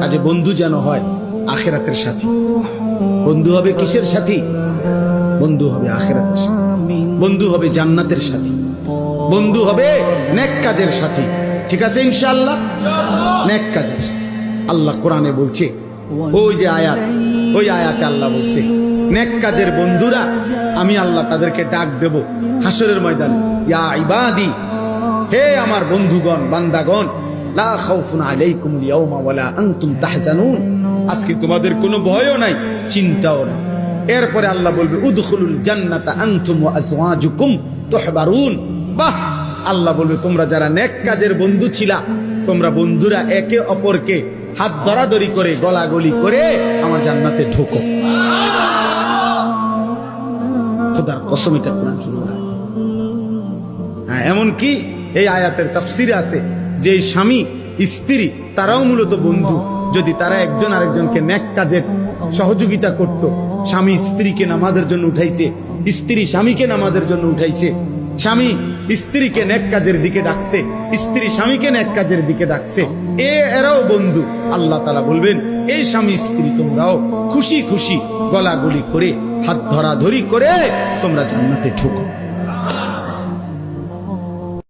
কাজে বন্ধু যেন হয় আখিরাতের সাথী। বন্ধু হবে কিসের সাথী? বন্ধু হবে আখিরাতের সাথী, বন্ধু হবে জান্নাতের সাথী, বন্ধু হবে নেক কাজের সাথী। ঠিক আছে ইনশাআল্লাহ? নেক কাজের। আল্লাহ কোরআনে বলছে, ওই যে আয়াত, ওই আয়াতে আল্লাহ বলছে নেক কাজের বন্ধুরা আমি আল্লাহ তাদেরকে ডাক দেব হাসরের ময়দানে, ইয়া ইবাদি, হে আমার বন্ধুগণ, বান্দাগণ, লা খাউফুন আলাইকুমুল ইয়াওমা ওয়ালা আনতুম তাহজানুন, আজকে তোমাদের কোনো ভয়ও নাই, চিন্তাও নাই। এরপরে আল্লাহ বলবে উদখুলুল জান্নাতা আনতুম ওয়া আজওয়াজুকুম তুহবারুন। বাহ! আল্লাহ বলবে তোমরা যারা নেক কাজের বন্ধু ছিলা, তোমরা বন্ধুরা একে অপরকে হাত ধরাধরি করে গলাগলি করে আমার জান্নাতে ঢোকো। খোদার কসম, এটা কোরআন শুনুন। হ্যাঁ, এমনকি এই আয়াতের তাফসিরে আছে যে স্বামী স্ত্রী তারাও মূলত বন্ধু, যদি তারা একজন আরেকজনকে নেক কাজের সহযোগিতা করত। স্বামী স্ত্রীকে নামাজের জন্য উঠাইছে, স্ত্রী স্বামীকে নামাজের জন্য উঠাইছে, স্বামী স্ত্রীকে নেক কাজের দিকে ডাকছে, স্ত্রী স্বামীকে নেক কাজের দিকে ডাকছে, এরাও বন্ধু। আল্লাহ তাআলা বলবেন এই স্বামী স্ত্রী তোমরাও খুশি খুশি গলাগলি করে হাত ধরাধরি করে তোমরা জান্নাতে ঢোকো।